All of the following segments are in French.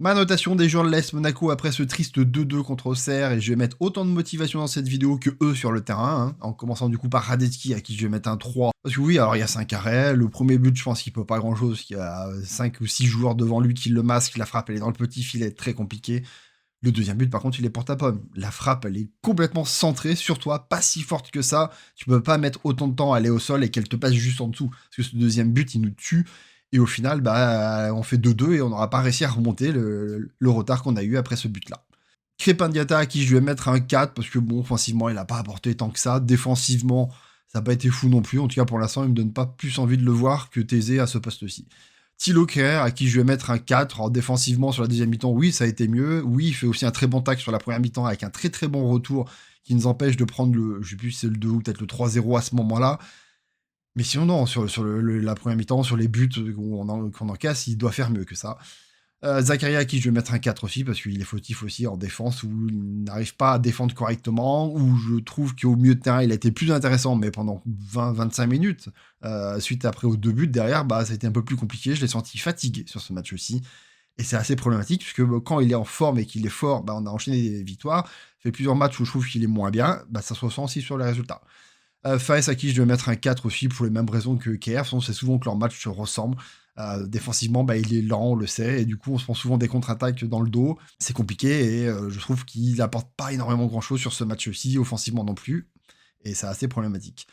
Ma notation des joueurs de l'AS Monaco après ce triste 2-2 contre Auxerre, et je vais mettre autant de motivation dans cette vidéo que eux sur le terrain, hein, en commençant du coup par Radetzky à qui je vais mettre un 3. Parce que oui, alors il y a 5 arrêts, le premier but je pense qu'il peut pas grand chose, il y a 5 ou 6 joueurs devant lui qui le masquent, la frappe elle est dans le petit filet, très compliqué. Le deuxième but par contre il est pour ta pomme, la frappe elle est complètement centrée sur toi, pas si forte que ça, tu peux pas mettre autant de temps à aller au sol et qu'elle te passe juste en dessous, parce que ce deuxième but il nous tue, et au final, bah, on fait 2-2 et on n'aura pas réussi à remonter le retard qu'on a eu après ce but-là. Crépin Diatta, à qui je vais mettre un 4, parce que bon, offensivement, il n'a pas apporté tant que ça. Défensivement, ça n'a pas été fou non plus. En tout cas, pour l'instant, il me donne pas plus envie de le voir que Thésée à ce poste-ci. Thilo Kerrer, à qui je vais mettre un 4. Alors, défensivement, sur la deuxième mi-temps, oui, ça a été mieux. Oui, il fait aussi un très bon tacle sur la première mi-temps avec un très très bon retour qui nous empêche de prendre le, je sais plus si c'est le 2 ou peut-être le 3-0 à ce moment-là. Mais sinon, non, sur la première mi-temps, sur les buts qu'on encaisse, il doit faire mieux que ça. Zakaria, à qui je vais mettre un 4 aussi, parce qu'il est fautif aussi en défense, où il n'arrive pas à défendre correctement, où je trouve qu'au milieu de terrain, il a été plus intéressant, mais pendant 20-25 minutes, suite après aux 2 buts derrière, bah, ça a été un peu plus compliqué. Je l'ai senti fatigué sur ce match aussi. Et c'est assez problématique, puisque quand il est en forme et qu'il est fort, bah, on a enchaîné des victoires. Ça fait plusieurs matchs où je trouve qu'il est moins bien, bah, ça se ressent aussi sur les résultats. Faes, à qui je vais mettre un 4 aussi pour les mêmes raisons que KR. C'est souvent que leurs matchs se ressemblent. Défensivement, bah, il est lent, on le sait, et du coup, on se prend souvent des contre-attaques dans le dos. C'est compliqué, et je trouve qu'il apporte pas énormément grand-chose sur ce match-ci, offensivement non plus, et c'est assez problématique.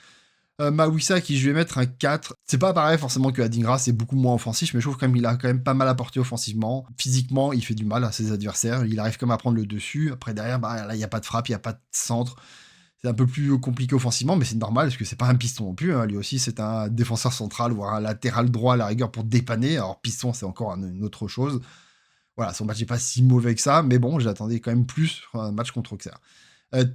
Mawissa, à qui je vais mettre un 4. C'est pas pareil forcément que Adingra, c'est beaucoup moins offensif, mais je trouve quand même il a quand même pas mal apporté offensivement. Physiquement, il fait du mal à ses adversaires, il arrive quand même à prendre le dessus. Après, derrière, bah, là, il n'y a pas de frappe, il n'y a pas de centre. C'est un peu plus compliqué offensivement, mais c'est normal, parce que c'est pas un piston non plus, hein. Lui aussi, c'est un défenseur central, voire un latéral droit à la rigueur pour dépanner. Alors, piston, c'est encore une autre chose. Voilà, son match n'est pas si mauvais que ça, mais bon, j'attendais quand même plus sur un match contre Auxerre.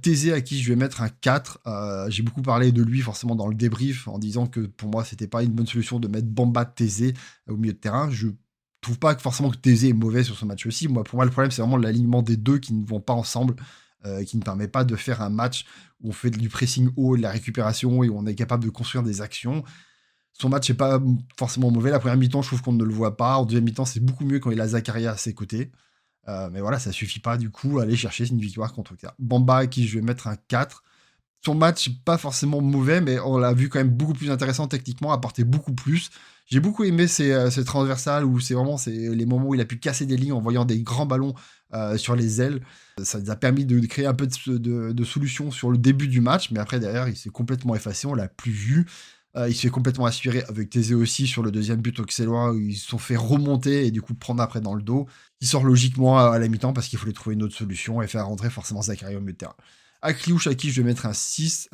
Thésée, à qui je vais mettre un 4. J'ai beaucoup parlé de lui forcément dans le débrief en disant que pour moi c'était pas une bonne solution de mettre Bamba Thésée au milieu de terrain. Je trouve pas que forcément que Thésée est mauvais sur ce match aussi. Moi, pour moi, le problème c'est vraiment l'alignement des deux qui ne vont pas ensemble, qui ne permet pas de faire un match où on fait du pressing haut, de la récupération et où on est capable de construire des actions. Son match n'est pas forcément mauvais. La première mi-temps, je trouve qu'on ne le voit pas. En deuxième mi-temps, c'est beaucoup mieux quand il a Zakaria à ses côtés. Mais voilà, ça suffit pas du coup à aller chercher une victoire contre Auxerre. Bamba, à qui je vais mettre un 4. Son match, pas forcément mauvais, mais on l'a vu quand même beaucoup plus intéressant techniquement, apporter beaucoup plus. J'ai beaucoup aimé ces transversales où c'est les moments où il a pu casser des lignes en voyant des grands ballons sur les ailes. Ça nous a permis de créer un peu de solutions sur le début du match, mais après derrière, il s'est complètement effacé, on l'a plus vu. Il se fait complètement aspirer avec Thésée aussi sur le deuxième but auxerrois où ils se sont fait remonter et du coup prendre après dans le dos. Il sort logiquement à la mi-temps parce qu'il fallait trouver une autre solution et faire rentrer forcément Zakaria au milieu de terrain. Akliouche, à qui je vais mettre un 6.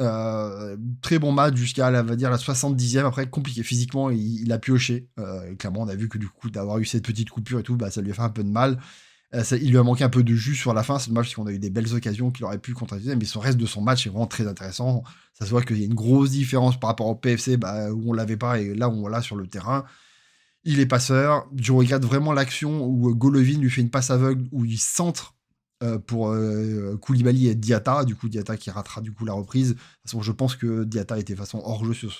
Très bon match jusqu'à la 70e. Après, compliqué physiquement, il a pioché. Clairement, on a vu que du coup, d'avoir eu cette petite coupure et tout, bah, ça lui a fait un peu de mal. Il lui a manqué un peu de jus sur la fin, c'est dommage parce qu'on a eu des belles occasions qu'il aurait pu concrétiser, mais son reste de son match est vraiment très intéressant. Ça se voit qu'il y a une grosse différence par rapport au PFC, bah, où on l'avait pas et là où on l'a sur le terrain. Il est passeur. Je regarde vraiment l'action où Golovin lui fait une passe aveugle où il centre pour Koulibaly et Diatta. Du coup, Diatta qui ratera du coup la reprise. De toute façon, je pense que Diatta était de façon hors jeu sur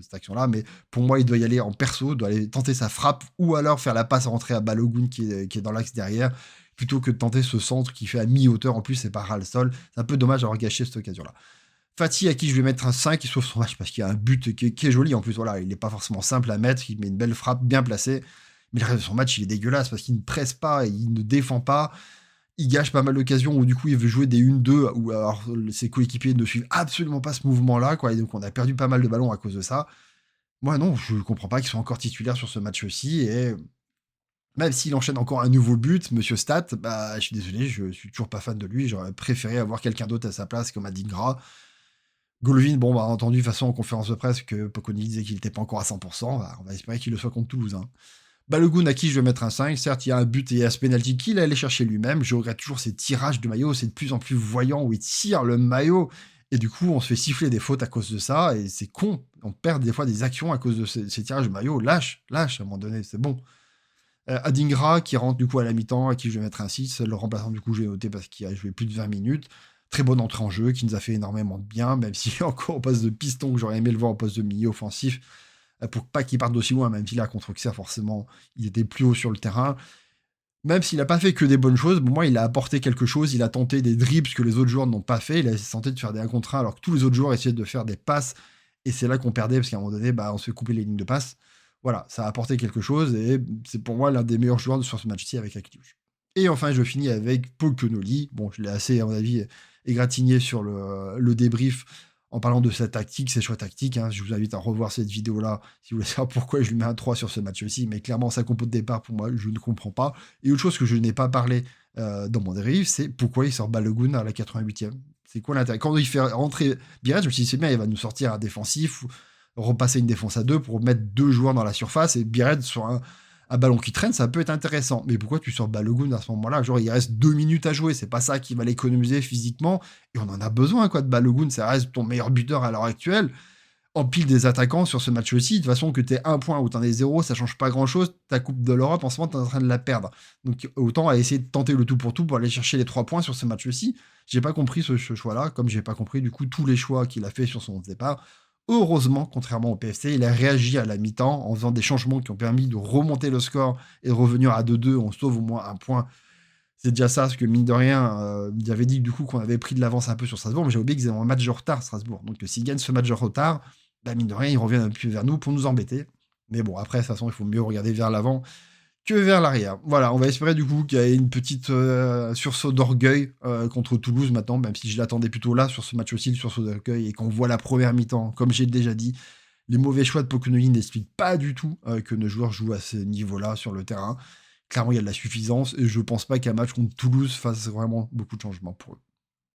cette action-là, mais pour moi, il doit y aller en perso, il doit aller tenter sa frappe ou alors faire la passe rentrée à Balogun qui est dans l'axe derrière, plutôt que de tenter ce centre qui fait à mi-hauteur. En plus, c'est pas ras le sol. C'est un peu dommage d'avoir gâché cette occasion-là. Fati, à qui je vais mettre un 5, il sauve son match parce qu'il y a un but qui est joli en plus. Voilà, il n'est pas forcément simple à mettre, il met une belle frappe bien placée. Mais le reste de son match, il est dégueulasse parce qu'il ne presse pas et il ne défend pas. Il gâche pas mal d'occasions où du coup il veut jouer des 1-2 où alors ses coéquipiers ne suivent absolument pas ce mouvement-là, quoi. Et donc on a perdu pas mal de ballons à cause de ça. Moi non, je comprends pas qu'il soit encore titulaire sur ce match aussi. Et même s'il enchaîne encore un nouveau but, Monsieur Stat, bah je suis désolé, je suis toujours pas fan de lui. J'aurais préféré avoir quelqu'un d'autre à sa place comme Adingra. Golovin, bon, bah, entendu, de toute façon, en conférence de presse, que Pocconi disait qu'il n'était pas encore à 100%. Bah, on va espérer qu'il le soit contre Toulouse, hein. Balogun, à qui je vais mettre un 5. Certes, il y a un but et il y a ce penalty qu'il allait chercher lui-même. Je regrette toujours ces tirages de maillot. C'est de plus en plus voyant où il tire le maillot. Et du coup, on se fait siffler des fautes à cause de ça. Et c'est con. On perd des fois des actions à cause de ces tirages de maillot. Lâche, lâche, à un moment donné, c'est bon. Adingra, qui rentre du coup à la mi-temps, à qui je vais mettre un 6. Le remplaçant, du coup, j'ai noté parce qu'il a joué plus de 20 minutes. Très bonne entrée en jeu, qui nous a fait énormément de bien, même si encore au poste de piston, que j'aurais aimé le voir au poste de milieu offensif, pour pas qu'il parte d'aussi loin, même si là, contre Auxerre, forcément, il était plus haut sur le terrain. Même s'il a pas fait que des bonnes choses, bon, moi, il a apporté quelque chose, il a tenté des dribbles que les autres joueurs n'ont pas fait, il a tenté de faire des 1 contre 1 alors que tous les autres joueurs essayaient de faire des passes et c'est là qu'on perdait parce qu'à un moment donné, bah, on se fait couper les lignes de passe. Voilà, ça a apporté quelque chose et c'est pour moi l'un des meilleurs joueurs sur ce match-ci avec Akiliouche. Et enfin, je finis avec Pokonoli. Bon, je l'ai assez, à mon avis, égratigné sur le débrief en parlant de sa tactique, ses choix tactiques, hein. Je vous invite à revoir cette vidéo-là si vous voulez savoir pourquoi je lui mets un 3 sur ce match-ci. Mais clairement, sa compo de départ, pour moi, je ne comprends pas. Et autre chose que je n'ai pas parlé dans mon débrief, c'est pourquoi il sort Balogun à la 88e. C'est quoi l'intérêt? Quand il fait rentrer Biret, je me suis dit, c'est bien, il va nous sortir un défensif, ou repasser une défense à 2 pour mettre 2 joueurs dans la surface et Biret sur un ballon qui traîne, ça peut être intéressant. Mais pourquoi tu sors Balogun à ce moment-là? Genre, il reste 2 minutes à jouer, c'est pas ça qui va l'économiser physiquement. Et on en a besoin, quoi, de Balogun. Ça reste ton meilleur buteur à l'heure actuelle. Empile des attaquants sur ce match aussi. De toute façon, que t'aies 1 point ou t'en aies 0, ça change pas grand-chose. Ta Coupe de l'Europe, en ce moment, t'es en train de la perdre. Donc, autant à essayer de tenter le tout pour aller chercher les 3 points sur ce match aussi. J'ai pas compris ce choix-là, comme j'ai pas compris, du coup, tous les choix qu'il a fait sur son départ. Heureusement, contrairement au PFC, il a réagi à la mi-temps en faisant des changements qui ont permis de remonter le score et de revenir à 2-2. On sauve au moins 1 point. C'est déjà ça, parce que mine de rien, il avait dit du coup qu'on avait pris de l'avance un peu sur Strasbourg, mais j'ai oublié qu'ils avaient un match de retard, Strasbourg. Donc s'ils gagnent ce match de retard, bah, mine de rien, ils reviennent un peu vers nous pour nous embêter. Mais bon, après, de toute façon, il faut mieux regarder vers l'avant que vers l'arrière. Voilà, on va espérer du coup qu'il y ait une petite sursaut d'orgueil contre Toulouse maintenant, même si je l'attendais plutôt là sur ce match aussi, le sursaut d'orgueil, et qu'on voit la première mi-temps, comme j'ai déjà dit, les mauvais choix de Pokonoli n'expliquent pas du tout que nos joueurs jouent à ce niveau-là sur le terrain. Clairement, il y a de la suffisance, et je pense pas qu'un match contre Toulouse fasse vraiment beaucoup de changements pour eux.